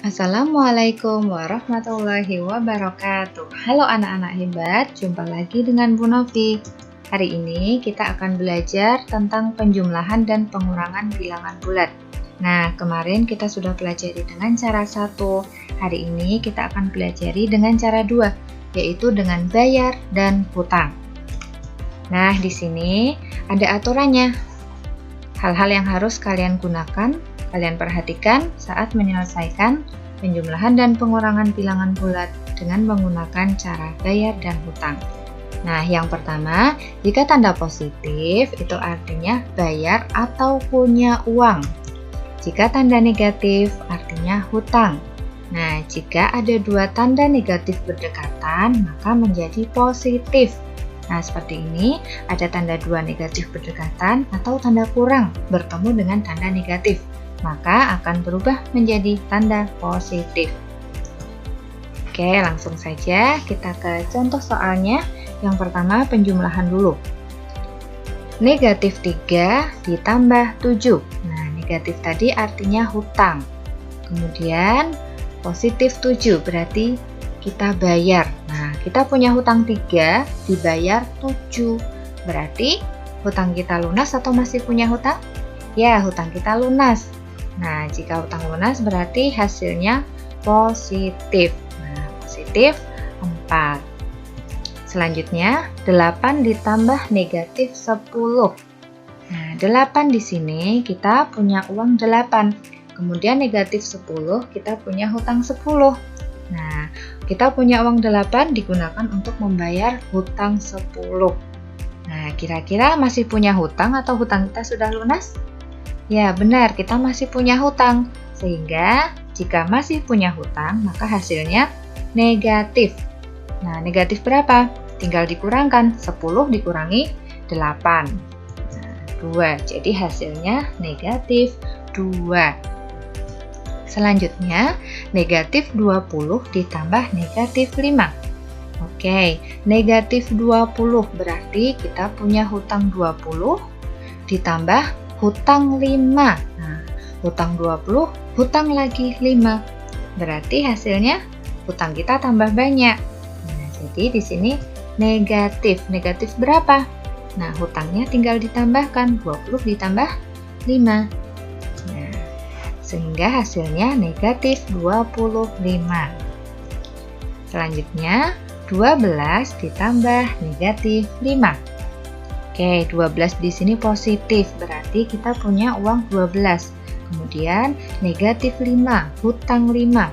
Assalamualaikum warahmatullahi wabarakatuh. Halo anak-anak hebat, jumpa lagi dengan Bu Novi. Hari ini kita akan belajar tentang penjumlahan dan pengurangan bilangan bulat. Nah, kemarin kita sudah pelajari dengan cara 1. Hari ini kita akan pelajari dengan cara 2, yaitu dengan bayar dan hutang. Nah, di sini ada aturannya. Hal-hal yang harus kalian gunakan, kalian perhatikan saat menyelesaikan penjumlahan dan pengurangan bilangan bulat dengan menggunakan cara bayar dan hutang. Nah, yang pertama, jika tanda positif itu artinya bayar atau punya uang. Jika tanda negatif artinya hutang. Nah, jika ada dua tanda negatif berdekatan, maka menjadi positif. Nah, seperti ini, ada tanda 2 negatif berdekatan atau tanda kurang bertemu dengan tanda negatif, maka akan berubah menjadi tanda positif. Oke, langsung saja kita ke contoh soalnya. Yang pertama, penjumlahan dulu. Negatif 3 ditambah 7. Nah, negatif tadi artinya hutang. Kemudian, positif 7 berarti kita bayar. Nah, kita punya hutang 3, dibayar 7. Berarti hutang kita lunas atau masih punya hutang? Ya, hutang kita lunas. Nah, jika hutang lunas berarti hasilnya positif. Nah, positif 4. Selanjutnya, 8 ditambah negatif 10. Nah, 8 di sini kita punya uang 8. Kemudian negatif 10, kita punya hutang 10. Nah, kita punya uang 8 digunakan untuk membayar hutang 10. Nah, kira-kira masih punya hutang atau hutang kita sudah lunas? Ya, benar, kita masih punya hutang. Sehingga, jika masih punya hutang, maka hasilnya negatif. Nah, negatif berapa? Tinggal dikurangkan, 10 dikurangi 8. Nah, 2, jadi hasilnya negatif 2. Selanjutnya, negatif 20 ditambah negatif 5. Oke, negatif 20 berarti kita punya hutang 20 ditambah hutang 5. Nah, hutang 20, hutang lagi 5. Berarti hasilnya hutang kita tambah banyak. Nah, jadi di sini negatif. Negatif berapa? Nah, hutangnya tinggal ditambahkan 20 ditambah 5. Sehingga hasilnya negatif 25. Selanjutnya, 12 ditambah negatif 5. Oke, 12 di sini positif, berarti kita punya uang 12. Kemudian, negatif 5, hutang 5.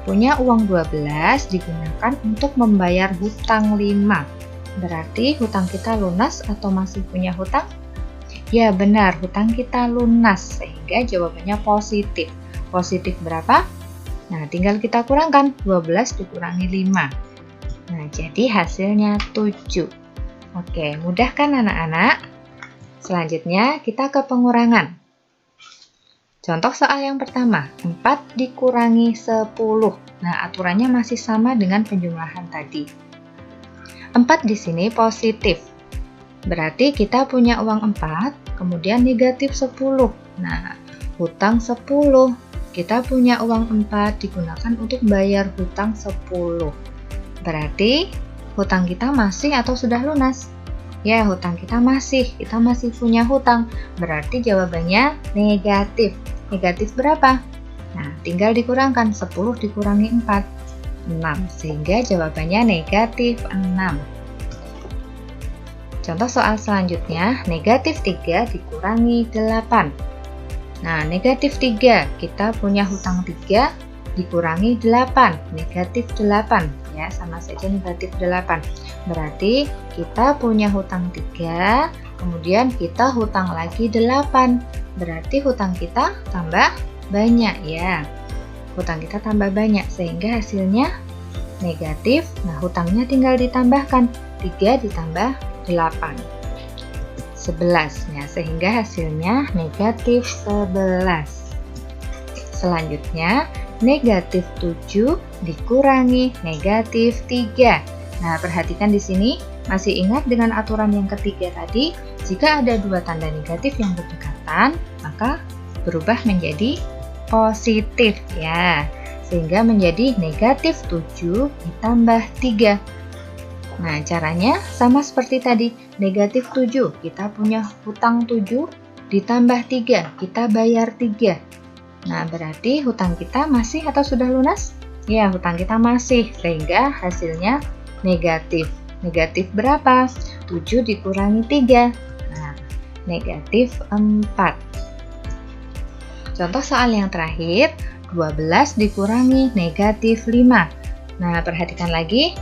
Punya uang 12 digunakan untuk membayar hutang 5. Berarti hutang kita lunas atau masih punya hutang? Ya, benar, hutang kita lunas, sehingga jawabannya positif. Positif berapa? Nah, tinggal kita kurangkan, 12 dikurangi 5. Nah, jadi hasilnya 7. Oke, mudah kan anak-anak? Selanjutnya, kita ke pengurangan. Contoh soal yang pertama, 4 dikurangi 10. Nah, aturannya masih sama dengan penjumlahan tadi. 4 di sini positif. Berarti kita punya uang 4, kemudian negatif 10. Nah, hutang 10. Kita punya uang 4 digunakan untuk bayar hutang 10. Berarti hutang kita masih atau sudah lunas? Ya, hutang kita masih punya hutang. Berarti jawabannya negatif. Negatif berapa? Nah, tinggal dikurangkan, 10 dikurangi 4, 6. Sehingga jawabannya negatif 6. Contoh soal selanjutnya, negatif 3 dikurangi 8. Nah, negatif 3, kita punya hutang 3 dikurangi 8, negatif 8. Ya, sama saja negatif 8. Berarti kita punya hutang 3, kemudian kita hutang lagi 8. Berarti hutang kita tambah banyak ya. Hutang kita tambah banyak, sehingga hasilnya negatif. Nah, hutangnya tinggal ditambahkan, 3 ditambah 8, 11. Ya, sehingga hasilnya negatif 11. Selanjutnya, negatif 7 dikurangi negatif 3. Nah, perhatikan di sini, masih ingat dengan aturan yang ketiga tadi, jika ada dua tanda negatif yang berdekatan, maka berubah menjadi positif ya. sehingga menjadi negatif 7 ditambah 3. Nah, caranya sama seperti tadi, negatif 7, kita punya hutang 7, ditambah 3, kita bayar 3. Nah, berarti hutang kita masih atau sudah lunas? Ya, hutang kita masih, sehingga hasilnya negatif. Negatif berapa? 7 dikurangi 3. Nah, negatif 4. Contoh soal yang terakhir, 12 dikurangi negatif 5. Nah, perhatikan lagi,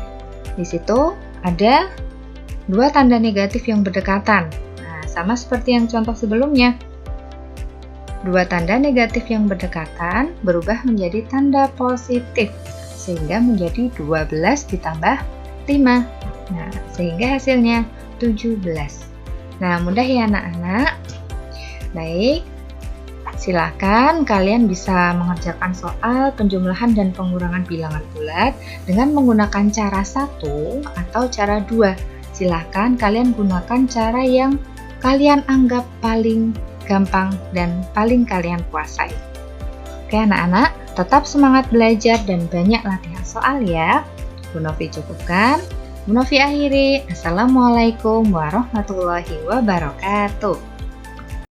di situ ada dua tanda negatif yang berdekatan. Nah, sama seperti yang contoh sebelumnya. Dua tanda negatif yang berdekatan berubah menjadi tanda positif, sehingga menjadi 12 ditambah 5. Nah, sehingga hasilnya 17. Nah, mudah ya anak-anak? Baik, silakan kalian bisa mengerjakan soal penjumlahan dan pengurangan bilangan bulat dengan menggunakan cara 1 atau cara 2. Silakan kalian gunakan cara yang kalian anggap paling gampang dan paling kalian kuasai. Oke anak-anak, tetap semangat belajar dan banyak latihan soal ya. Bu Novi cukupkan. Bu Novi akhiri. Assalamualaikum warahmatullahi wabarakatuh.